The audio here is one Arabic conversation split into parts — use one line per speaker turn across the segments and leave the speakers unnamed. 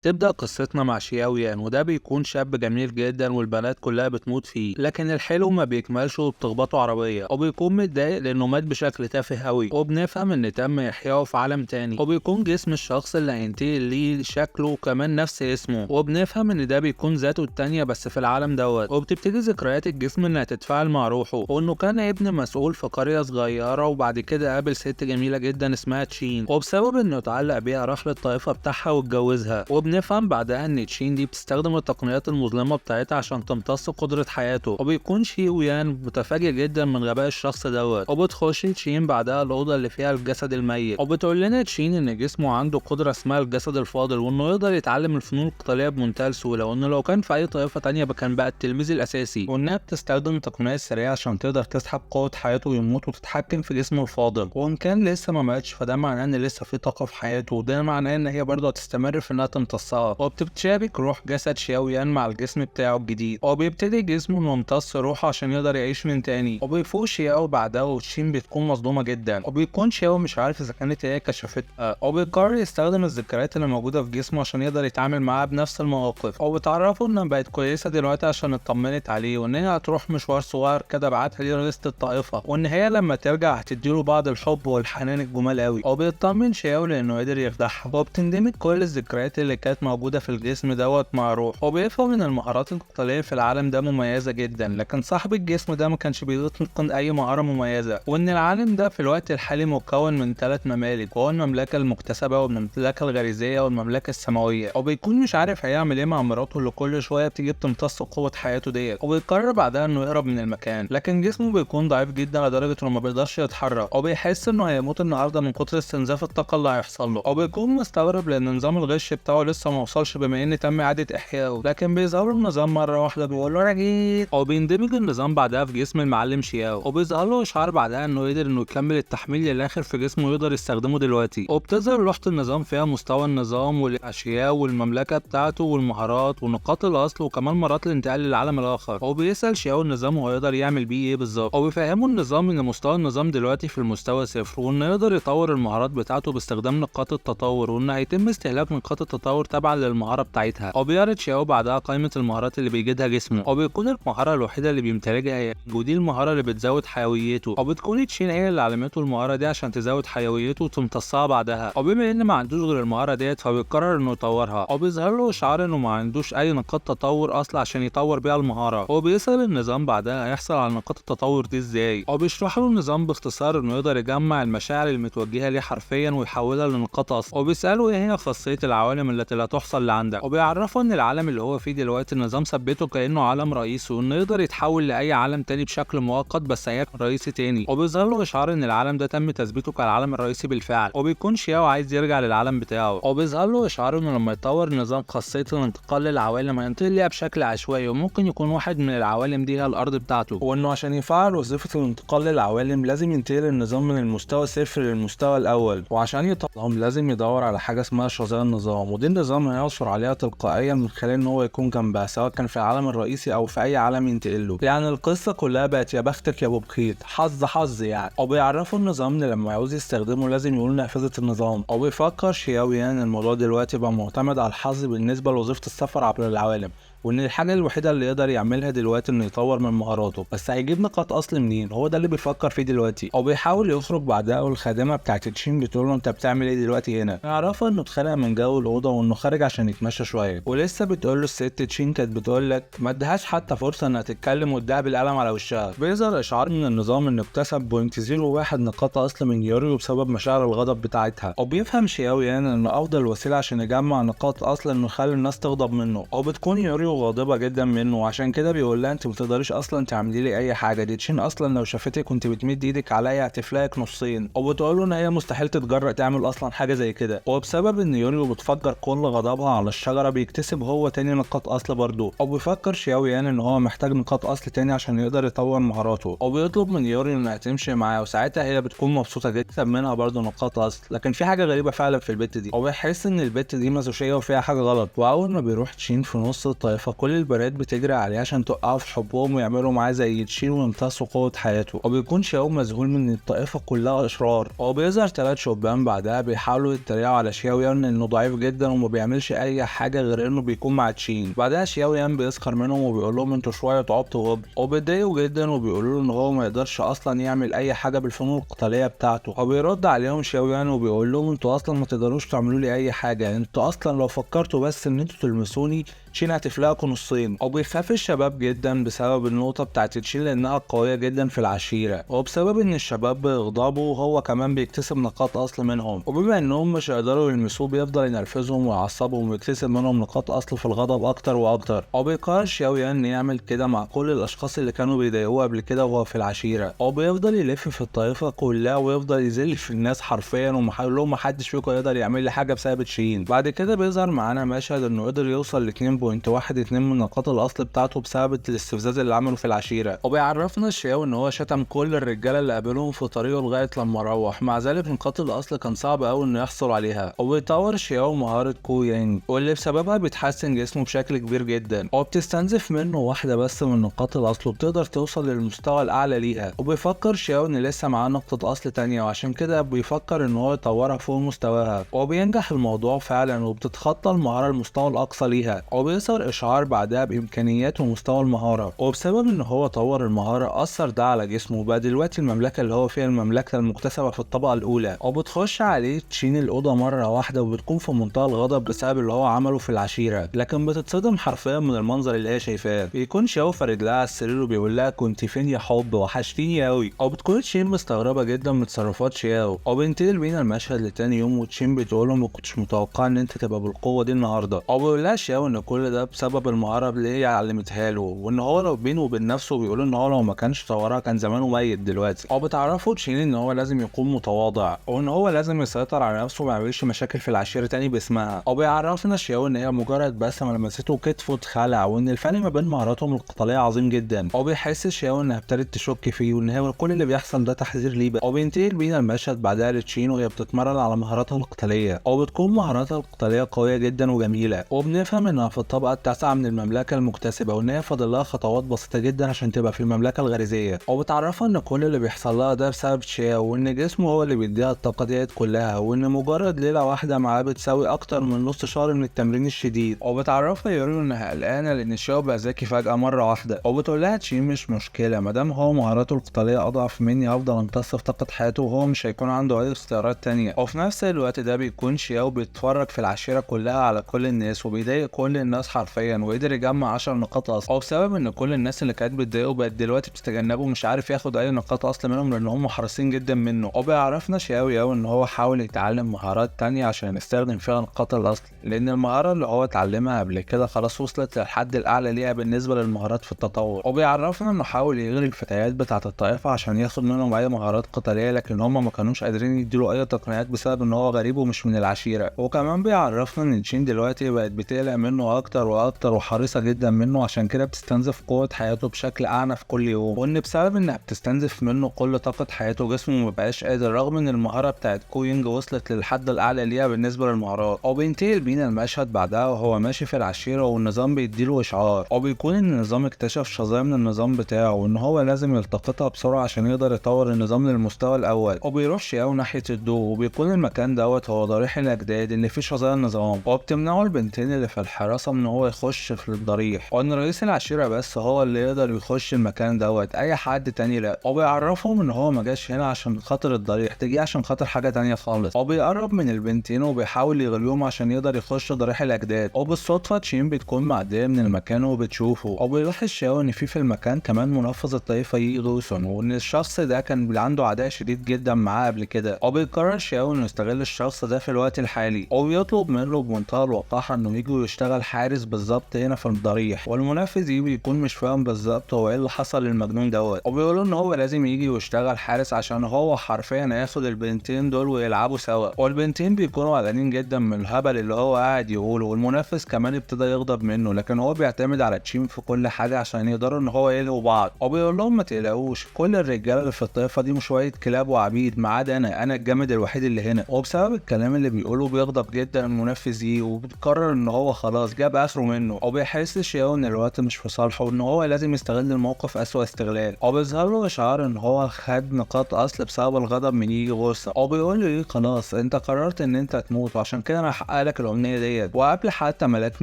تبدأ قصتنا مع شياويان وده بيكون شاب جميل جدا والبنات كلها بتموت فيه، لكن الحلو ما بيكملش وبتخبطه عربية وبيكون متضايق لأنه مات بشكل تافه أوي، وبنفهم إن تم إحيائه في عالم تاني وبيكون جسم الشخص اللي هينتقل ليه شكله وكمان نفس اسمه، وبنفهم إن ده بيكون ذاته التانية بس في العالم دوت. وبتبتدي ذكريات الجسم إنها تتفاعل مع روحه وإنه كان ابن مسؤول في قرية صغيرة، وبعد كده قابل ست جميلة جدا اسمها تشين، وبسبب إنه اتعلق بيها راح للطائفة بتاعها واتجوزها. وبنفهم بعدها ان تشين دي بتستخدم التقنيات المظلمة بتاعتها عشان تمتص قدرة حياته، وبيكون شي ويان متفاجئ جدا من غباء الشخص دوت. وبتخش تشين بعدها الأوضة اللي فيها الجسد الميت، وبتقول لنا تشين ان جسمه عنده قدرة اسمها الجسد الفاضل، وانه يقدر يتعلم الفنون القتالية بمنتهى السهولة، وانه لو كان في اي طائفة تانية كان بقى التلميذ الاساسي، وانها بتستخدم التقنية السريعة عشان تقدر تسحب قوة حياته ويموت وتتحكم في جسمه الفاضل. وان كان لسه ما ماتش فده معناه ان لسه في طاقة في حياته، وده معناه ان هي برضه هتستمر في انها تمتصها. وبتتشابك روح جسد شاويان مع الجسم بتاعه الجديد، وبيبتدي جسمه يمتص روحه عشان يقدر يعيش من تاني. وبيفوق شياو بعدها وتشين بتكون مصدومة جدا، وبيكون شياو مش عارف اذا كانت هي كشفتها، وبيقرر يستخدم الذكريات اللي موجودة في جسمه عشان يقدر يتعامل معاها بنفس المواقف. وبتعرفه انها بقت كويسة دلوقتي عشان اطمنت عليه، وان هي هتروح مشوار صغير كده بعتها ليه رئيسة الطائفة، وان هي لما ترجع هتديله بعض الحب والحنان الجمال قوي. وبيطمن شياو لانه قدر يخدعها، وبتندمج كل الذكريات اللي كانت موجودة في الجسم دوت مع روح. وبيفهم ان المهارات القتالية في العالم ده مميزة جدا، لكن صاحب الجسم ده ما كانش بيتقن اي مهارة مميزة، وان العالم ده في الوقت الحالي مكون من 3 ممالك، وهو المملكة المكتسبة والمملكة الغريزية والمملكة السماوية. وبيكون مش عارف هيعمل ايه مع مراته اللي كل شوية بتيجي بتمتص قوة حياته ديت. وبيقرر بعدها انه يهرب من المكان، لكن جسمه بيكون ضعيف جدا لدرجة انه ما بيقدرش يتحرك، وبيحس انه هيموت النهارده من كتر استنزاف الطاقة اللي هيحصل له. وبيكون مستغرب لان نظام الغش بتاعه لسه ما وصلش بما ان تم اعادة احيائه، لكن بيظهر النظام مرة واحدة بيقول له انا جيت. وبيندمج النظام بعدها في جسم المعلم شياو، وبيظهر له اشعار بعدها انه قدر انه يكمل التحميل للاخر في جسمه ويقدر يستخدمه دلوقتي. وبتظهر لوحة النظام فيها مستوى النظام والاشياء والمملكة بتاعته والمهارات ونقاط الاصل وكمان مرات الانتقال للعالم الاخر. وبيسأل شياو النظام هو يقدر يعمل بيه ايه بالظبط، وبيفهمه النظام ان مستوى النظام دلوقتي في المستوى 0، وانه يقدر يطور المهارات بتاعته باستخدام نقاط التطور، وانه هيتم استهلاك نقاط التطور تبعا للمهارة بتاعتها. وبيعرض شياو بعدها قائمة المهارات اللي بيجدها جسمه، وبيكون المهارة الوحيدة اللي بيمتلكها هي ودي المهارة اللي بتزود حيويته، وبتكون تشين هي اللي علمته المهارة دي عشان تزود حيويته وتمتصها بعدها. وبما ان ما عندوش غير المهارة ديت فبيقرر انه يطورها، وبيظهر له اشعار انه ما عندوش اي نقاط تطور اصلا عشان يطور بيها المهارة. وبيسأل النظام بعدها هيحصل على نقاط التطور دي ازاي، وبيشرح له النظام باختصار انه يقدر يجمع المشاعر المتوجهة ليه حرفيا ويحولها لنقاط اصل. وبيسأله ايه هي خاصية العوالم التي لا تحصل لعندك، وبيعرفه ان العالم اللي هو فيه دلوقتي النظام ثبته كانه عالم رئيسي، وانه يقدر يتحول لاي عالم تاني بشكل مؤقت بس هيكون رئيسي تاني. وبيظهر له اشعار ان العالم ده تم تثبيته كالعالم الرئيسي بالفعل، وبيكون شياو عايز يرجع للعالم بتاعه. وبيظهر له اشعار انه لما يطور النظام خاصية الانتقال للعوالم هينتقل ليها بشكل عشوائي، وممكن يكون واحد من العوالم دي هي الارض بتاعته، وانه عشان يفعل وظيفة الانتقال للعوالم لازم ينتقل النظام من المستوى 0 للمستوى الاول، وعشان يطلعهم لازم يدور على حاجة اسمها شظايا النظام، ودي النظام هيعثر عليها تلقائيا من خلال ان هو يكون جنبها سواء كان في العالم الرئيسي او في اي عالم ينتقل له. يعني القصة كلها بقت يا بختك يا ابو بخيت، حظ حظ يعني. وبيعرفوا النظام ان لما يعوز يستخدمه لازم يقول نافذة النظام. وبيفكر شياوي ان الموضوع دلوقتي بقى معتمد على الحظ بالنسبة لوظيفة السفر عبر العوالم، وان الحاجه الوحيده اللي يقدر يعملها دلوقتي انه يطور من مهاراته، بس هيجيب نقاط اصل منين؟ هو ده اللي بيفكر فيه دلوقتي. او بيحاول يخرج بعدها والخادمه بتاعت تشين بتقول له انت بتعمل ايه دلوقتي هنا؟ يعرفها انه اتخانق من جو الاوضه وانه خارج عشان يتمشى شويه، ولسه بتقول له الست تشين كانت بتقول لك ما ادهاش حتى فرصه انها تتكلم واداها بالقلم على وشها. بيظهر اشعار من النظام انه اكتسب 0.01 نقاط اصل من يوريو بسبب مشاعر الغضب بتاعتها. وبيفهم شياوي ان افضل وسيله عشان يجمع نقاط اصل انه يخلي الناس تغضب منه، وبتكون يوريو غاضبه جدا منه، وعشان كده بيقول لها انت ما تقدريش اصلا تعملي لي اي حاجه، دي تشين اصلا لو شافتك كنت بتمد ايدك عليا هتفلقك نصين. وبتقول له ان هي مستحيل تتجرأ تعمل اصلا حاجه زي كده، وبسبب ان يوريو بتفجر كل غضبها على الشجره بيكتسب هو تاني نقاط اصل برضه. وبيفكر شياوي ان هو محتاج نقاط اصل تاني عشان يقدر يطور مهاراته، وبيطلب من يوريو انها تمشي معاه، وساعتها هي بتكون مبسوطه جدا تكسب منها برضه نقاط اصل. لكن في حاجه غريبه فعلا في البت دي، وبيحس ان البت دي مازوشيه وفيها حاجه غلط. واول ما بيروح تشين في نص الطائفه كل البنات بتجري عليه عشان توقعه في حبهم ويعملوا معاه زي تشين ويمتصوا قوه حياته. وبيكون شياو مذهول من الطائفه كلها اشرار. وبيظهر 3 شبان بعدها بيحاولوا يتريقوا على شياوي انه ضعيف جدا وما
ومبيعملش اي حاجه غير انه بيكون مع تشين. بعدها شياو يان بيسخر منهم وبيقول لهم انتوا شويه عبطوا غبي، وبيتضايقوا جدا وبيقولوا له ان هو ما يقدرش اصلا يعمل اي حاجه بالفنون القتاليه بتاعته. وبيرد عليهم شياو يان وبيقول لهم انتوا اصلا ما تقدروش تعملوا لي اي حاجه، انتوا اصلا لو فكرتوا بس ان انتوا تلمسوني تشين هتفلقكوا نصين. وبيخاف الشباب جدا بسبب النقطه بتاعت تشين لانها قويه جدا في العشيره، وبسبب ان الشباب بيغضبوا هو كمان بيكتسب نقاط اصل منهم، وبما انهم مش هيقدروا يلمسوه بيفضل ينرفزهم ويعصبهم ويكتسب منهم نقاط اصل في الغضب اكتر واكتر. وبيقرر شياو يان يعمل كده مع كل الاشخاص اللي كانوا بيضايقوه قبل كده وهو في العشيره، وبيفضل يلف في الطائفه كلها ويفضل يذل في الناس حرفيا ومحاول لهم محدش فيكم يقدر يعمل لي حاجه بسبب تشين. بعد كده بيظهر معانا مشهد انه قدر يوصل ل 2.12 من نقاط الاصل بتاعته بسبب الاستفزاز اللي عمله في العشيره. وبيعرفنا شياو ان هو شتم كل الرجاله اللي قابلهم في طريقه لغايه لما روح، مع ذلك نقاط الاصل كان صعب قوي انه يحصل عليها. وبيطور شياو مهاره كو يانج واللي بسببها بيتحسن جسمه بشكل كبير جدا، وبتستنزف منه واحده بس من نقاط الاصل وبتقدر توصل للمستوى الاعلى ليها. وبيفكر شياو ان لسه معاه نقطه اصل تانية وعشان كده بيفكر ان هو يطورها فوق مستواها، وبينجح الموضوع فعلا وبتتخطى المهاره المستوى الاقصى ليها. وبيظهر اشعار بعدها بامكانيات ومستوى المهاره، وبسبب ان هو طور المهاره اثر ده على جسمه وبقى دلوقتي المملكه اللي هو فيها المملكه المكتسبه في الطبقه الاولى. وبتخش عليه تشين الاوضه مره واحده وبتكون في منتهى الغضب بسبب اللي هو عمله في العشيره، لكن بتتصدم حرفيا من المنظر اللي هي شايفاه. بيكون شاو فارد لها على السرير وبيقول لها كنت فين يا حب وحشتيني قوي. وبتكون تشين مستغربه جدا من تصرفات شياو، وبينتقل بينا المشهد لتاني يوم وتشين بتقول له ما كنتش متوقع ان انت تبقى بالقوه دي النهارده. وبيقول لها شياو ان كل ده بسبب المهاره اللي هي علمتها له، وان هو لو بينه وبين نفسه بيقول ان هو لو ما كانش طورها كان زمانه ميت دلوقتي. وبتعرفه تشين ان هو لازم يكون متواضع وان هو لازم يسيطر على نفسه وما يعملش مشاكل في العشيره تاني باسمها. وبيعرفنا شياو ان هي مجرد بس ما لمسته كتفه اتخلع وان الفرق ما بين مهاراتهم القتاليه عظيم جدا. وبيحس شياو انها ابتدت تشك فيه وان هي كل اللي بيحصل ده تحذير ليه بقى. وبينتقل بينا المشهد بعدها لتشين وهي بتتمرن على مهاراتها القتاليه، وبتكون مهاراتها القتاليه قويه جدا وجميله، وبنفهم انها في الطبقه التاسعه من المملكه المكتسبه وان هي فاضل لها خطوات بسيطه جدا عشان تبقى في المملكه الغريزيه. وبتعرفها ان كل اللي بيحصل لها ده بسبب شياو وان جسمه هو اللي بيديها الطاقه ديت كلها، وان مجرد ليله واحده معاه بتساوي اكتر من نص شهر من التمرين الشديد. وبتعرفها يورو انها قلقانه لان شياو بقى ذكي فجاه مره واحده، وبتقول لها تشين مش مشكله مادام هو مهاراته القتاليه اضعف مني هفضل امتص في طاقه حياته وهو مش هيكون عنده اي اختيارات تانية. وفي نفس الوقت ده بيكون شياو بيتفرج في العشيره كلها على كل الناس وبيضايق كل الناس حرفيا، وقدر يجمع 10 نقاط اصل. وبسبب ان كل الناس اللي كانت بتضايقه بقت دلوقتي بتتجنبه مش عارف ياخد اي نقاط اصل منهم لان هم حريصين جدا منه. وبيعرفنا شياو ان هو حاول يتعلم مهارات تانية عشان يستخدم فيها نقاط الاصل لان المهاره اللي هو اتعلمها قبل كده خلاص وصلت للحد الاعلى ليها بالنسبه للمهارات في التطور. وبيعرفنا انه حاول يغري الفتيات بتاعه الطائفه عشان ياخد منهم اي مهارات قتاليه لكن هم ما كانوش قادرين يديله اي تقنيات بسبب ان هو غريب ومش من العشيره. وكمان بيعرفنا ان تشين دلوقتي بقت بتقلق منه اكتر واكتر وحريصه جدا منه عشان كده بتستنزف قوه حياته بشكل اعنف كل يوم، وان بسبب انها بتستنزف منه كل طاقه حياته جسمه مبقاش قادر رغم ان المهاره بتاعت كوينج وصلت للحد الاعلى ليها بالنسبه للمهارات. وبينتقل بينا المشهد بعدها وهو ماشي في العشيره والنظام بيديله اشعار، وبيكون ان النظام اكتشف شظايا من النظام بتاعه وان هو لازم يلتقطها بسرعه عشان يقدر يطور النظام للمستوى الاول. وبيروح شياو ناحيه الضوء وبيكون المكان دوت هو ضريح الاجداد اللي فيه شظايا النظام، وبتمنعه البنتين اللي في الحراسه من هو يخش في الضريح، وان رئيس العشيره بس هو اللي يقدر يخش المكان دوت اي حد تاني لا. وبيعرفهم ان هو ما جاش هنا عشان خاطر الضريح تجي عشان خاطر حاجه تانية خالص. وبيقرب من البنتين وبيحاول يغليهم عشان يقدر يخش ضريح الاجداد. وبالصدفه تشين بتكون معديه من المكان وبتشوفه، وبيلاحظ شياو ان في المكان كمان منفذ الطائفه يي دوسون وان الشخص ده كان عنده عداء شديد جدا معاه قبل كده. وبيقرر شياو انه يستغل الشخص ده في الوقت الحالي وبيطلب منه بمنتهى الوقاحه انه يجي ويشتغل حارس بالظبط هنا في الضريح. والمنفذ يجي بيكون مش فاهم بالظبط هو ايه اللي حصل للمجنون دوت، وبيقولوا ان هو لازم يجي ويشتغل حارس عشان هو حرفيا هياخد البنتين دول ويلعبوا سوا. والبنتين بيكونوا قلقانين جدا من الهبل اللي هو قاعد يقوله، والمنفذ كمان ابتدى يغضب منه لكن هو بيعتمد على تشين في كل حاجه عشان يقدروا ان هو يلهوا بعض. وبيقول لهم ما تقلقوش كل الرجاله اللي في الطائفه دي مش شويه كلاب وعبيد ما عدا انا الجامد الوحيد اللي هنا. وبسبب الكلام اللي بيقوله بيغضب جدا المنفذ يي وبيقرر ان هو خلاص جاب اخره منه. وبيحس شياو ان الوقت مش في صالحه وان هو لازم يستغل الموقف اسوأ استغلال. وبيظهر له اشعار ان هو خد نقاط اصل بسبب الغضب من يي غوسا. وبيقول له ايه خلاص انت قررت ان انت تموت وعشان كده انا هحقق يحقق لك الامنيه ديت. وقبل حتى ملاك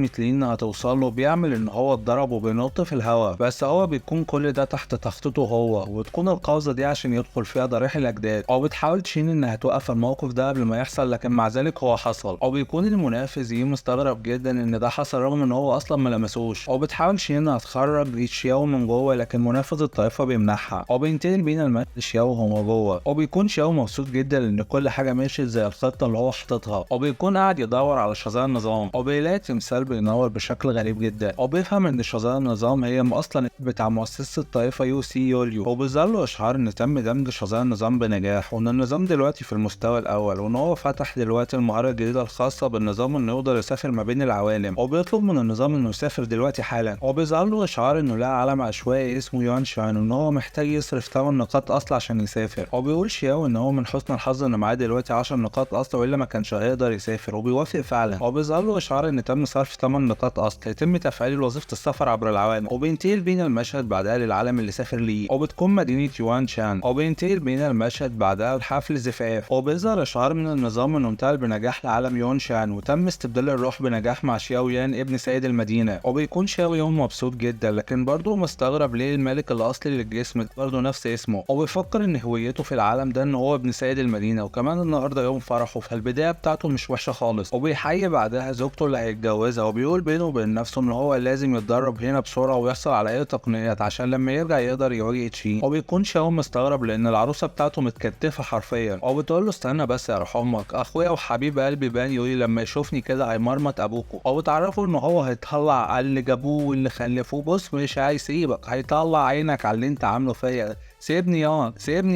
ميتلين هتوصل له بيعمل ان هو اتضرب وبينط في الهواء، بس هو بيكون كل ده تحت تخطيطه هو، وتكون القفزه دي عشان يدخل فيها ضريح الاجداد. او بتحاول شين انها توقف الموقف ده قبل ما يحصل، لكن مع ذلك هو حصل. او بيكون المنافس مستغرب جدا ان ده حصل رغم ان هو اصلا ما لمسوش. او بتحاول شين انها تخرج شياو من جوه، لكن منافذ الطائفه بيمنعها. او بينتقل بينا المشهد شياو وهو جوه. او بيكون شياو مبسوط جدا ان كل حاجه مشيت زي الخطه اللي هو حاططها. او بيكون قاعد يدور على شظايا النظام. او بيلاقي تمثال بينور بشكل غريب جدا. او بيفهم ان شظايا النظام هي اصلا بتاع مؤسسه الطائفه يو سي يوليو. وبيظهر له اشعار ان تم دمج شظايا النظام بنجاح، وان النظام دلوقتي في المستوى الاول، وان هو فتح دلوقتي المهاره الجديده الخاصه بالنظام انه يقدر يسافر ما بين العوالم. وبيطلب من النظام انه يسافر دلوقتي حالا. وبيظهر له اشعار انه لقى علم عشوائي اسمه يوان شان، وان هو محتاج يصرف 8 نقاط اصل عشان يسافر. وبيقول شياو ان هو من حسن الحظ ان معاه دلوقتي 10 نقاط اصل، والا ما كانش هيقدر يسافر. وبيوافق فعلا. وبيظهر له اشعار ان تم صرف 8 نقاط اصل يتم تفعيل وظيفه السفر عبر العوالم. وبينتقل بينا المشهد بعدها للعالم اللي سافر ليه، وبتكون مدينه يوان شان. وبينتقل بينا المشهد بعدها لحفل زفاف. وبيظهر اشعار من النظام انه انتقل بنجاح لعالم يوان شان، وتم استبدال الروح بنجاح مع شياو يان ابن سيد المدينه. وبيكون شياو يان مبسوط جدا، لكن برضه مستغرب ليه الملك الاصلي للجسم برضه نفس اسمه. وبيفكر ان هويته في العالم ده ان هو ابن سيد المدينه، وكمان النهارده يوم فرحه، فالبدايه بتاعته مش وحشه خالص. وبيحيي بعدها زوجته اللي هيتجوزها. وبيقول بينه وبين نفسه ان هو لازم يتدرب هنا بسرعه ويحصل على اي تقنيات عشان لما يرجع يقدر يواجه تشين. وبيكون شياو مستغرب لان العروسه بتاعته متكتفه حرفيا. وبتقول له استنى بس يا روح امك، اخويا وحبيب قلبي بان يوي لما يشوفني كده هيمرمط ابوكو. وبتعرفوا ان هو هيطلع على اللي جابوه واللي خلفوه. بص مش هيسيبك، هيطلع عينك على اللي انت عامله فيا. سيبني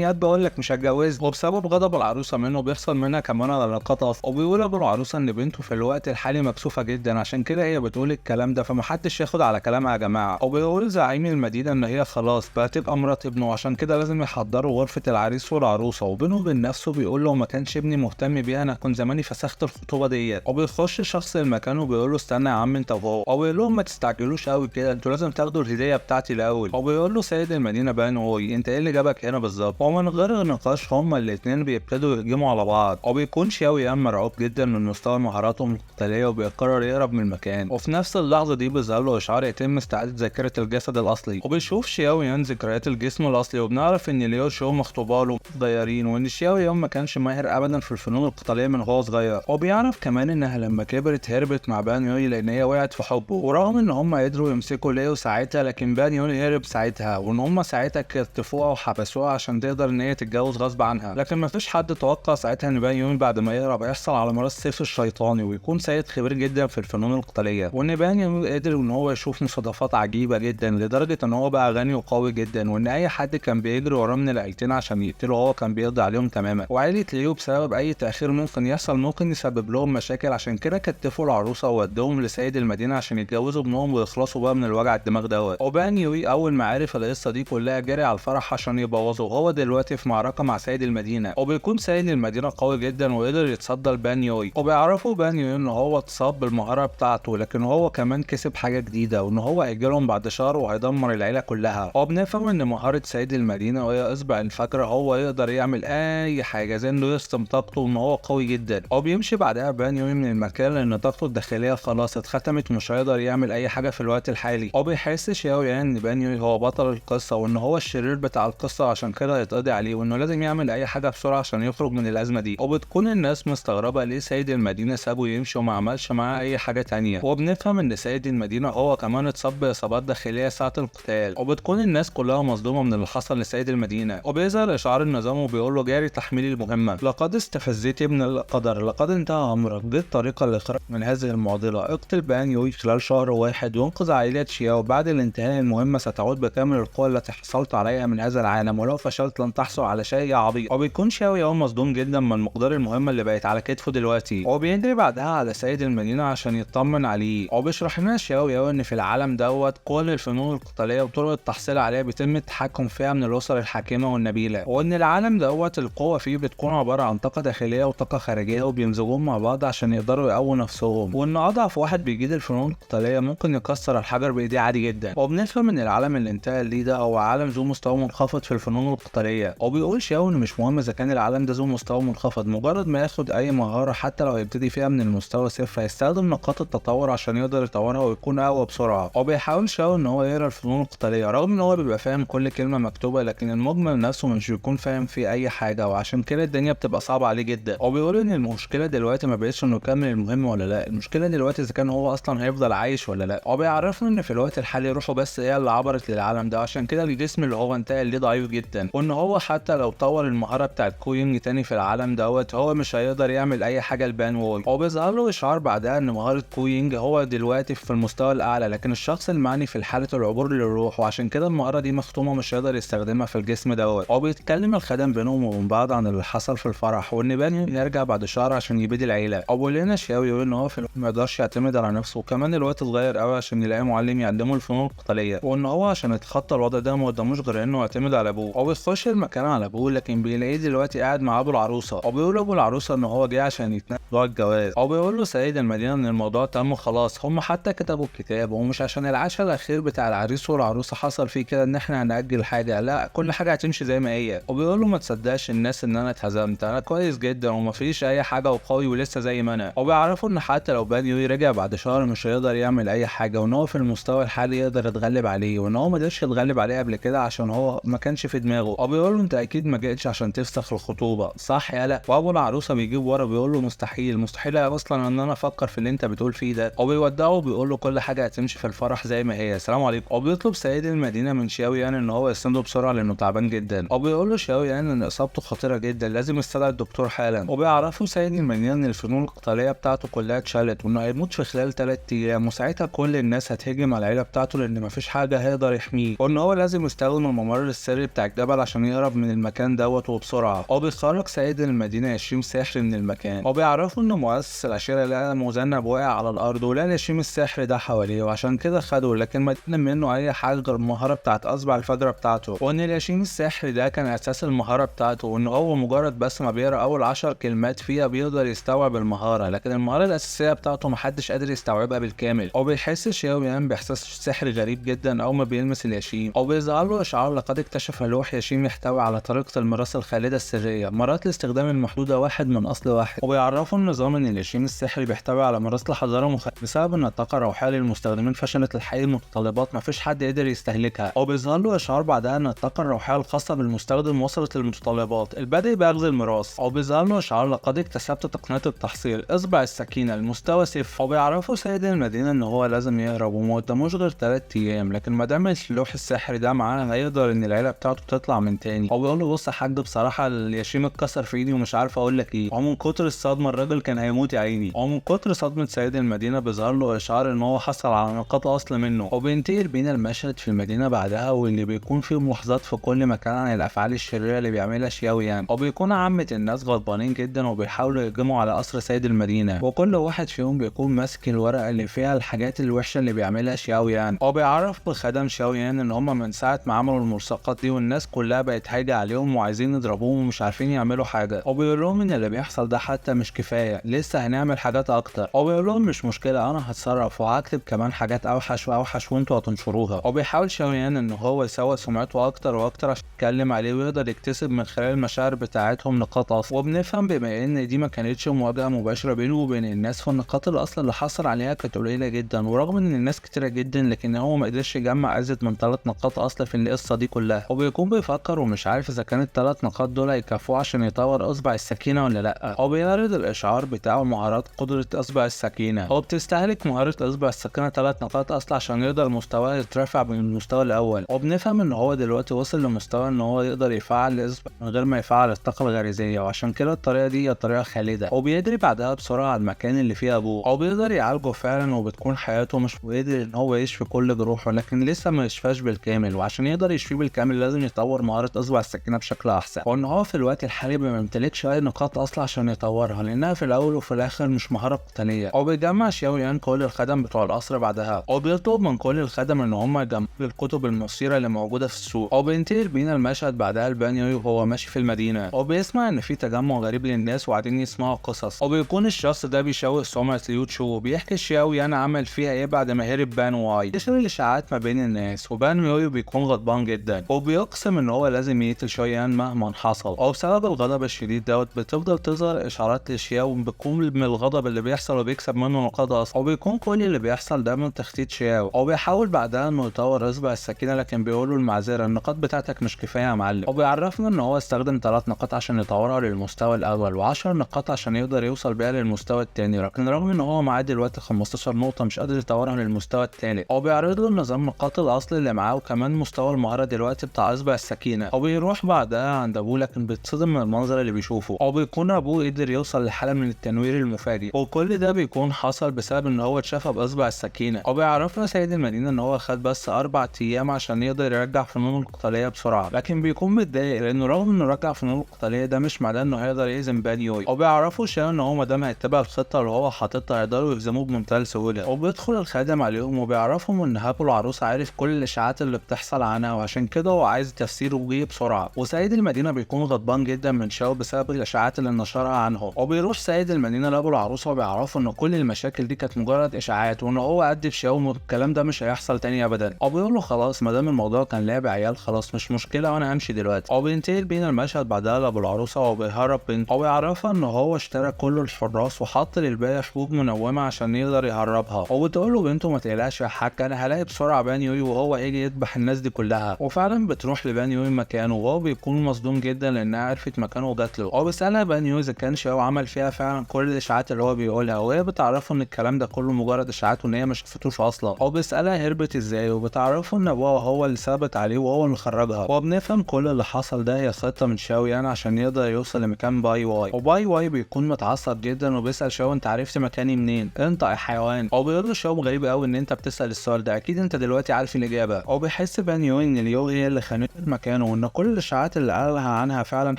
ياض بقول لك مش هتجوزني. وبسبب غضب العروسه منه بيحصل منها كمان علاقات اصلا. وبيقول ابو العروسه ان بنته في الوقت الحالي مكسوفه جدا، عشان كده هي بتقول الكلام ده، فمحدش ياخد على كلامها يا جماعه. وبيقول زعيم المدينه ان هي خلاص بقى تبقى مرات ابنه، عشان كده لازم يحضروا غرفه العريس والعروسه. وبينه وبين نفسه بيقول له ما كانش ابني مهتم بيها انا كنت زماني فسخت الخطوبه ديت. وبيخش شخص المكان وبيقول له استنى يا عم انت وهو. وبيقول لهم ما تستعجلوش قوي كده، انتوا لازم تاخدوا الهديه بتاعتي الاول. وبيقول له سيد المدينه بان يوي انت ايه اللي جابك هنا بالظبط؟ ومن غير نقاش هما الاتنين بيبتدوا يهجموا على بعض. وبيكون شياو يان مرعوب جدا من مستوى مهاراتهم القتاليه، وبيقرر يهرب من المكان. وفي نفس اللحظه دي بيظهر له اشعار يتم استعاده ذاكره الجسد الاصلي. وبيشوف شياو يان ذكريات الجسم الاصلي. وبنعرف ان ليو شو مخطوبه له صغيرين، وان شياو يان ما كانش ماهر ابدا في الفنون القتاليه من وهو صغير. وبيعرف كمان انها لما كبرت هربت مع بان يوي لان هي وقعت في حبه. ورغم ان هم قدروا يمسكوا ليو ساعتها، لكن بان يوي هرب ساعتها، وان هم ساعتها كتفوها وحبسوها عشان تقدر ان هي تتجوز غصب عنها. لكن ما فيش حد توقع ساعتها ان بان يوي بعد ما يهرب يحصل على مراس السيف الشيطاني، ويكون سيد خبير جدا في الفنون القتاليه. وان بان يوي قدر ان هو يشوف مصادفات عجيبه جدا لدرجه ان هو بقى غني وقوي جدا، وان اي حد كان بيجري وراه من العيلتين عشان يقتله هو كان بيقضي عليهم تماما. وعيله ليو بسبب اي تاخير ممكن يحصل ممكن يسبب لهم مشاكل، عشان كده كتفوا العروسه وودوهم لسيد المدينه عشان يتجوزوا ابنهم ويخلصوا بقى من الوجع الدماغ دوت. وبان يوي اول ما عرف القصه دي كلها جري على الفرح عشان يبوظه. وهو دلوقتي في معركه مع سيد المدينه. وبيكون سيد المدينه قوي جدا وقدر يتصدى لبان يوي. وبيعرفوا بان يوي ان هو اتصاب بالمهاره بتاعته، لكن هو كمان كسب حاجه جديده، وان هو هيجيلهم بعد شهر وهيدمر العيله كلها. وبنفهم ان مهاره سيد المدينه وهي اصبع الفجر هو يقدر يعمل اي حاجه زي انه يرسم طاقته وان هو قوي جدا. وبيمشي بعدها بان يوي من المكان لان طاقته الداخليه خلاص اتختمت ومش هيقدر يعمل اي حاجه في الوقت الحالي. وبيحس شياو يان ان بان يوي هو بطل القصه، وان هو الشرير بتاع القصه عشان كده هيتقضي عليه، وانه لازم يعمل اي حاجه بسرعه عشان يخرج من الازمه دي. وبتكون الناس مستغربه ليه سيد المدينه سابه يمشي وما عملش معاه اي حاجه تانية. وبنفهم ان سيد المدينه هو كمان اتصاب باصابات داخليه ساعه القتال. وبتكون الناس كلها مصدومه من اللي حصل لسيد المدينه. وبيظهر اشعار النظام وبيقول له جاري تحميل المهمه، لقد استفزيت ابن القدر، لقد انتهى امرك، دي الطريقه للاخراج من هذه المعضله، اقتل بان يوي خلال شهر واحد وانقذ عائله شياو. بعد الانتهاء المهمه ستعود بكامل القوه التي حصلت عليها من هذا العالم، ولو فشلت لن تحصل على شيء يا عبيط. وبيكون شياو يان مصدوم جدا من مقدار المهمه اللي بقت على كتفه دلوقتي. وبيجري بعدها على سيد المدينه عشان يطمن عليه. وبيشرح لنا شياو يان ان في العالم دوت كل الفنون القتاليه وطرق التحصيل عليها بيتم التحكم فيها من الاسر الحاكمه والنبيله، وان العالم دوت القوه فيه بتكون عباره عن طاقه داخليه وطاقه خارجيه وبيمزجوهم مع بعض عشان يقدروا يقووا نفسهم، وان اضعف واحد بيجيد الفنون القتاليه ممكن يكسر الحجر بايديه عادي جدا. وبنفهم ان العالم اللي انتقل ليه ده هو عالم ذو مستوى منخفض منخفض في الفنون القتاليه، وبيقول شياو ان مش مهم اذا كان العالم ده ذو مستوى منخفض، مجرد ما ياخد اي مهاره حتى لو هيبتدي فيها من المستوى صفر هيستخدم نقاط التطور عشان يقدر يطورها ويكون اقوى بسرعه. وبيحاول شياو ان هو يقرا الفنون القتاليه رغم ان هو بيبقى فاهم كل كلمه مكتوبه، لكن المجمل نفسه مش بيكون فاهم فيه اي حاجه، وعشان كده الدنيا بتبقى صعبه عليه جدا. وبيقول ان المشكله دلوقتي ما بقتش انه يكمل المهم ولا لا، المشكله دلوقتي اذا كان هو اصلا هيفضل عايش ولا لا. وبيعرفنا ان في الوقت الحالي روحه بس هي اللي عبرت للعالم ده، عشان كده الجسم اللي هو انتقل ليه ضعيف جدا، وان هو حتى لو طور المهاره بتاعت كو يونج تاني في العالم دوت هو مش هيقدر يعمل اي حاجه لبان ووي. وبيظهر له اشعار بعدها ان مهاره كو يونج هو دلوقتي في المستوى الاعلى، لكن الشخص المعني في حاله العبور للروح، وعشان كده المهاره دي مختومه مش هيقدر يستخدمها في الجسم دوت. وبيتكلم الخدم بينهم وبين بعض عن اللي حصل في الفرح، وان بان يرجع بعد شهر عشان يبيد العيله. ولنا شياو يقول ان هو في ما يقدرش يعتمد على نفسه، وكمان الوقت اتغير قوي عشان يلاقي معلم يعلمه الفنون القتاليه، وان هو عشان يتخطى الوضع ده ما قداموش غير انه يعتمد على ابوه. وبيخش المكان على ابوه، لكن بيلاقيه دلوقتي قاعد مع ابو العروسه، وبيقول ابو العروسه ان هو جه عشان يتناقش موضوع الجواز. وبيقول له سيد المدينه ان الموضوع تم خلاص، هم حتى كتبوا الكتاب، ومش عشان العشاء الاخير بتاع العريس والعروسه حصل فيه كده ان احنا هنأجل حاجه، لا كل حاجه هتمشي زي ما هي. وبيقول له ما تصدقش الناس ان انا اتهزمت، انا كويس جدا ومفيش اي حاجه وقوي ولسه زي ما انا. وبيعرفوا ان حتى لو بان يوي رجع بعد شهر مش هيقدر يعمل اي حاجه، وان هو في المستوى الحالي يقدر يتغلب عليه، وان هو ما قدرش يتغلب عليه قبل كده عشان هو ما كانش في دماغه. وبيقول له انت اكيد ما جيتش عشان تفسخ الخطوبه صح يالا. وابو العروسه بيجيب ورا بيقول له مستحيل مستحيل اصلا ان انا افكر في اللي انت بتقول فيه ده. وبيودعه وبيقول له كل حاجه هتمشي في الفرح زي ما هي، السلام عليكم. وبيطلب سيد المدينه من شاو يان ان هو يسنده بسرعه لانه تعبان جدا. وبيقول له شاو يان ان اصابته خطيره جدا لازم يستدعي الدكتور حالا. وبيعرفوا سيد المدينه ان الفنون القتاليه بتاعته كلها اتشالت، وانه هيموت في خلال 3 ايام، وساعتها كل الناس هتهجم على العيله بتاعته لان مفيش حاجه هيقدر يحميه، وان هو لازم يستخدم الممر السري بتاع الجبل عشان يهرب من المكان دوت وبسرعه. وبيخرج سيد المدينه يشيم سحر من المكان، وبيعرفوا ان مؤسس العشيره لقى مذنب واقع على الارض ولقى يشيم السحر ده حواليه، وعشان كده خده، لكن ما اتعلم منه اي حاجه غير المهاره بتاعت اصبع الفجره بتاعته، وان اليشيم السحر ده كان اساس المهاره بتاعته، وان هو مجرد بس ما بيقرا اول 10 كلمات فيها بيقدر يستوعب المهاره، لكن المهاره الاساسيه بتاعته محدش قادر يستوعبها بالكامل. وبيحس شياو يان باحساس سحر غريب جدا اول ما بيلمس اليشيم، وبيظهر له اشعار لقد اكتشف لوح يشيم يحتوي على طريقه الميراث الخالده السريه، مرات الاستخدام المحدوده واحد من اصل واحد. وبيعرفوا النظام ان اليشيم السحري بيحتوي على ميراث لحضاره بسبب ان الطاقه الروحيه للمستخدمين فشلت الحقيقه المتطلبات مفيش حد قدر يستهلكها. وبيظهر له اشعار بعدها ان الطاقه الروحيه الخاصه بالمستخدم وصلت للمتطلبات البدء باخذ الميراث. وبيظهر له اشعار لقد اكتسبت تقنيه التحصيل اصبع السكينه المستوى صفر. وبيعرفوا سيد المدينه ان هو لازم يهرب وما قداموش غير 3 ايام، لكن ما دام اللوح السحري ده معاه هيقدر ان العيله بتاعته تطلع من تاني. وبيقول له بص يا حاج بصراحه اليشيم اتكسر في ايدي ومش عارف اقول لك ايه، ومن كتر الصدمه الراجل كان هيموت يا عيني. ومن كتر صدمه سيد المدينه بيظهر له اشعار ان هو حصل على نقاط اصل منه. وبينتقل بينا المشهد في المدينه بعدها، واللي بيكون فيه ملاحظات في كل مكان عن الافعال الشريره اللي بيعملها شياو يان، وبيكون عامه الناس غضبانين جدا وبيحاولوا يهجموا على قصر سيد المدينه، وكل واحد فيهم بيكون ماسك الورقه اللي فيها الحاجات الوحشه اللي بيعملها شياو يان. وبيعرف بخدم شياو يان ان هم من ساعه ما عملوا الملصقات دي والناس كلها بقت هايجه عليهم وعايزين يضربوهم ومش عارفين يعملوا حاجه. وبيقول لهم ان اللي بيحصل ده حتى مش كفايه، لسه هنعمل حاجات اكتر. وبيقول لهم مش مشكله انا هتصرف وهكتب كمان حاجات اوحش واوحش وانتوا هتنشروها. وبيحاول شياو يان ان هو يسوق سمعته اكتر واكتر عشان يتكلم عليه ويقدر يكتسب من خلال المشاعر بتاعتهم نقاط اصل. وبنفهم بما ان دي ما كانتش مواجهه مباشره بينه وبين الناس، فالنقاط الاصل اللي حصل عليها كانت قليله جدا، ورغم ان الناس كتيره جدا لكن هو ما قدرش يجمع ازيد من 3 نقاط اصل في القصه دي كلها. وبيكون بيفكر ومش عارف اذا كان ال3 نقاط دول هيكفوه عشان يطور اصبع السكينه ولا لا. هو بيعرض الاشعار بتاعه مهارات قدره اصبع السكينه، هو بتستهلك مهاره اصبع السكينه 3 نقاط اصل عشان يقدر مستواه يترفع من المستوى الاول. وبنفهم ان هو دلوقتي وصل لمستوى ان هو يقدر يفعل الاصبع من غير ما يفعل الطاقه الغريزيه، وعشان كده الطريقه دي هي طريقه خالده. وبيجري بعدها بسرعه على المكان اللي فيه ابوه، وبيقدر يعالجه فعلا، وبتكون حياته مش قادر ان هو يشفي كل جروحه، لكن لسه ما يشفاش بالكامل، وعشان يقدر يشفيه بالكامل لازم يطور مهاره اصبع السكينه بشكل احسن. وان هو في الوقت الحالي ما بيمتلكش اي نقاط اصل عشان يطورها لانها في الاول وفي الاخر مش مهاره قتاليه. وبيجمع شياو يان كل الخدم بتوع القصر بعدها، وبيطلب من كل الخدم ان هم يجمعوا الكتب المثيره اللي موجوده في السوق. وبينتقل بينا المشهد بعدها لبانيوي وهو ماشي في المدينه، وبيسمع ان في تجمع غريب للناس وقاعدين يسمعوا قصص، وبيكون الشخص ده بيشوه سمعه يوتشو، وبيحكي شياو يان عمل فيها ايه بعد ما هرب بان واي. تشير الاشاعات ما بين الناس، وبان يوي بيكون غضبان جدا، يان، وبيقسم ان هو لازم يقتل شويان مهما حصل. وبسبب الغضب الشديد بتفضل تظهر اشارات لشياو بتكون من الغضب اللي بيحصل وبيكسب منه نقاط اصلا، وبيكون كل اللي بيحصل ده من تخطيط شياو. وبيحاول بعدها انه يطور اصبع السكينه، لكن بيقول له المعذره النقاط بتاعتك مش كفايه يا معلم. وبيعرفنا ان هو استخدم 3 نقاط عشان يطورها للمستوى الاول و10 نقاط عشان يقدر يوصل بيها للمستوى الثاني، لكن رغم ان هو معاه دلوقتي 15 نقطه مش قادر يطورها للمستوى الثالث. وبيعرض له نظام نقاط الاصل اللي معاه وكمان مستوى المهاره دلوقتي بتاع اصبع السكينه. وبيروح بعدها عند ابوه، لكن بيتصدم من المنظر اللي بيشوفه. وبيكون ابوه قدر يوصل لحاله من التنوير المفاجئ، وكل ده بيكون حصل بسبب ان هو اتشافى باصبع السكينه. وبيعرفنا سيد المدينه ان هو خد بس 4 ايام عشان يقدر يرجع فنونه القتاليه بسرعه، لكن بيكون متضايق لانه رغم انه رجع فنونه القتاليه ده مش معناه انه هيقدر يهزم بان يوي. وبيعرفوا شياو ان هو ما دام هيتبع الخطه اللي هو حاططها هيقدروا يهزموه بمنتهى السهوله. وبيدخل الخادم عليهم وبيعرفهم ان هابو العروس عارف كل الاشاعات اللي بتحصل عنها، وعشان كده هو عايز تفسير وجيه بسرعه. وسيد المدينه بيكون غضبان جدا من شاو بسبب الاشاعات اللي نشرها عنهم. وبيروح سيد المدينه لابو العروس وبيعرفوا ان كل المشاكل دي كانت مجرد اشاعات، وان هو قد في شاو والكلام ده مش هيحصل تاني ابدا. وبيقول له خلاص ما دام الموضوع كان لعب عيال خلاص مش مشكله وانا همشي دلوقتي. وبينتهي بينا المشهد بعدها لابو العروسه وبيهرب بنت، وبيعرفها ان هو اشترى كل الحراس وحط للباقي حبوب منومه عشان يقدر يهربها. وبتقول له بنته ما تقلقش يا حاج انا هلاقي بسرعه بان يوي وهو هيجي يذبح الناس دي كلها. وفعلا بتروح لبان يوي مكانه، وهو بيكون مصدوم جدا لانها عرفت مكانه وجات له. وبيسالها بان يوي اذا كان شاو عمل فيها فعلا كل الاشاعات اللي هو بيقولها، وهي بتعرفه ان الكلام ده كله مجرد اشاعات وان هي ما شافتوش اصلا. وبيسالها هربت ازاي، وبتعرفه ان ابوها هو اللي ثبت عليه وهو اللي خرجها. وبنفهم كل اللي حصل ده هي خطه من شاو يعني عشان يقدر يوصل لمكان باي واي. وباي واي بيكون متعصب جدا وبيسال شاو انت عرفت مكاني منين انت يا حيوان. وبيقول له شاو غريب قوي ان انت بتسال السؤال ده، اكيد انت دلوقتي عارف الاجابه. وبيحس بان يوي ان اليو هي اللي خانته مكانه وان كل الاشاعات اللي قالها عنها فعلا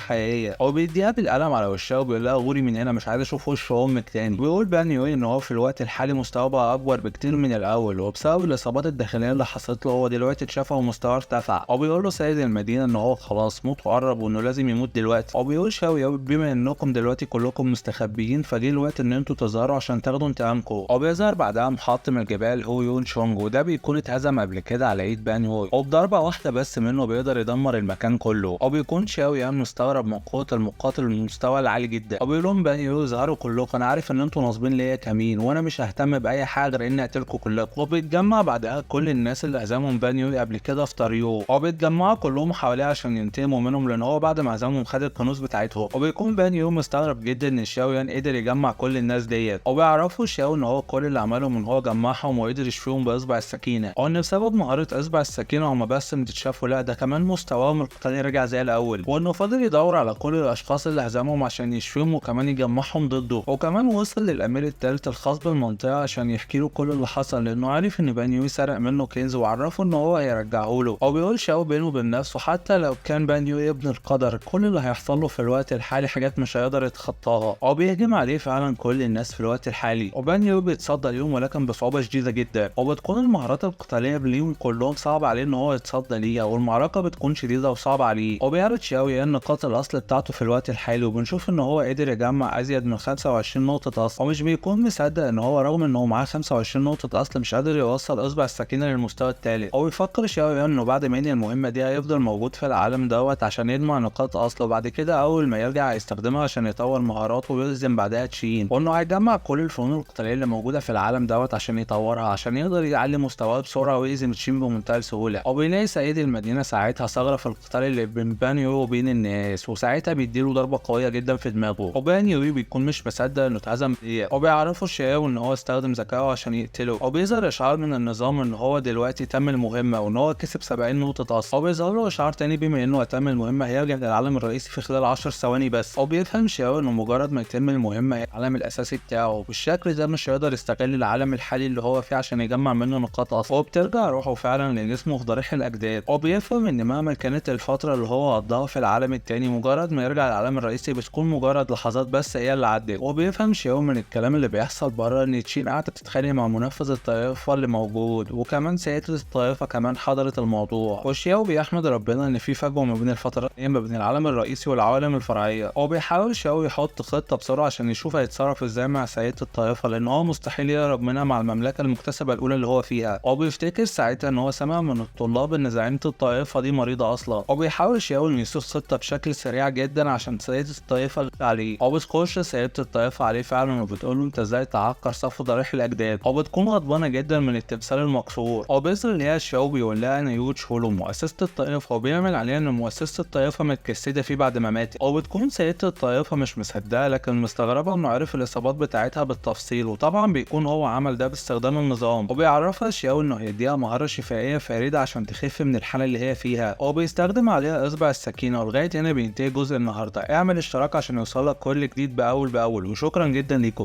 حقيقيه. وبيديها بالقلم على وشها وبيقول لها غوري من هنا مش عايز اشوف وش امك تاني. بيقول بان يوي ان هو في الوقت الحالي مستواه بقى اكبر بكتير من الاول، وبسبب الاصابات الداخليه اللي حصلت له هو دلوقتي اتشافى ومستواه ارتفع. وبيقول له سيد المدينه ان هو خلاص موته قرب وانه لازم يموت دلوقتي. وبيقول شاو بما انكم دلوقتي كلكم مستخبيين فجه الوقت ان انتوا تظهروا عشان تاخدوا انتقامكم. وبيظهر بعدها محطم الجبال هو يون شونج، وده بيكون اتهزم قبل كده على ايد بان يوي، وبضربه واحده بس منه بيقدر يدمر المكان كله. وبيكون شاو يان مستغرب من قوه المقاتل المستوى العالي جدا. وبيقول لهم بان يوي ظهروا كلكم انا عارف ان انتوا ناصبين ليا كمين وانا مش ههتم باي حاجه غير اني اقتلكم كلكم. وبيتجمع بعدها كل الناس اللي هزمهم بان يوي قبل كده في طريقه، وبيتجمعوا كلهم حواليه عشان ينتقموا منهم لان هو بعد ما هزمهم خد الكنوز بتاعتهم. وبيكون بان يوي مستغرب جدا ان شاو يان قدر يجمع كل الناس ديت. وبيعرفوا شاو ان هو كل اللي عملهم ان هو جمعهم وقدر يشفيهم باصبع السكينه، وان بسبب مهاره اصبع السكينه هما بس متشافوا لا ده كمان مستواهم القتالي رجع زي الاول، وانه فضل يدور على كل الاشخاص اللي هزمهم عشان يشفيهم وكمان يجمعهم ضده. وكمان وصل للامير الثالث الخاص بالمنطقه عشان يحكي له كل اللي حصل لانه عارف ان بان يوي سرق منه كنز وعرفه ان هو هيرجعه له. وبيقول شاو بينه وبين نفسه حتى لو كان بان يوي ابن القدر كل اللي هيحصل له في الوقت الحالي حاجات مش هيقدر يتخطاها. وبيهجم عليه فعلا كل الناس في الوقت الحالي، وبان يوي بيتصدى ليهم ولكن بصعوبه شديده جدا. وبتكون المهارات القتاليه ليهم كلهم صعب عليه ان هو يتصدى ليها، والمعركه بتكون شديده وصعبه عليه. وبيعرض شاو يان نقاط الاصل بتاعته في الوقت الحالي، وبنشوف ان هو قدر يجمع ازيد من 25 نقطه اصل، ومش بيكون مصدق ان هو رغم ان هو معاه 25 نقطه اصل مش قادر يوصل اصبع السكينه للمستوى الثالث. وبيفكر شاو يان انه بعد ما ينهي المهمه دي هيفضل موجود في العالم دوت عشان يجمع نقاط اصل، وبعد كده اول ما يرجع هيستخدمها عشان يطور مهاراته ويلزم بعدها تشين، وانه هيجمع كل الفنون القتاليه اللي موجوده في العالم دوت عشان يطورها عشان يقدر يعلي مستواه بسرعه ويهزم تشين بمنتهى السهوله. وبيلاقي سيد المدينه ساعتها ثغره في القتال اللي بين بان يوي وبين الناس، وساعتها بيديله ضربه قويه جدا في دماغه. وبان يوي بيكون مش مصدق انه اتهزم دي، وبيعرفوا شاو ان هو استخدم ذكائه عشان يقتله. وبيظهر اشعار من النظام ان هو دلوقتي تم المهمه وان هو كسب 70 نقطه اصل. وبيظهر له اشعار تاني بما انه تم المهمه هيرجع للعالم الرئيسي في خلال 10 ثواني بس. وبيفهم شاو انه مجرد ما يتم المهمه هي العالم الاساسي بتاعه، بالشكل ده مش هيقدر يستغل العالم الحالي اللي هو فيه عشان يجمع منه نقاط اصل. وبترجع روحه فعلا لجسمه في ضريح الاجداد. وبيفهم ان مهما كانت الفتره اللي هو قضاها في العالم التاني مجرد ما يرجع للعالم الرئيسي بتكون مجرد لحظات بس هي اللي عدت. وبيفهم شاو من الكلام اللي بيحصل بره ان تشين قاعده تتخانق مع منفذ الطائفه اللي موجود، وكمان سيادة الطائفه كمان حضرت الموضوع. وشاو بيحمد ربنا ان في فجوه ما بين الفترات ما بين العالم الرئيسي والعوالم الفرعيه. وبيحاول شاو يحط خطه بسرعه عشان يشوف هيتصرف ازاي مع سيادة الطائفه لان هو مستحيل يهرب منها مع المملكه المكتسبه الاولى اللي هو فيها. وبيفتكر ساعتها ان هو سمع من الطلاب ان زعيمه
الطائفة دي مريضة اصلا. وبيحاول شياو انه يصيغ خطة بشكل سريع جدا عشان سيدة الطائفة اللي عليه. وبتخش سيدة الطائفة عليه فعلا وبتقول له انت ازاي تعكر صف ضريح الاجداد. وبتكون غضبانة جدا من التمثال المكسور. وبيظهر ليها شياو بيقول لها ان يو تشولو مؤسسة الطائفة وبيعمل عليها ان مؤسسة الطائفة متجسدة فيه بعد ما ماتت. وبتكون سيدة الطائفة مش مصدقة لكن مستغربة انه عرف الاصابات بتاعتها بالتفصيل، وطبعا بيكون هو عمل ده باستخدام النظام. وبيعرفها شياو انه هيديها مهارة شفائية فريدة عشان تخف من الحالة اللي هي فيها. وبيستخدم عليها اصبع السكينة. ولغاية هنا بينتهي جزء النهاردة. اعمل اشتراك عشان يوصلك كل جديد بأول بأول، وشكرا جدا ليكم.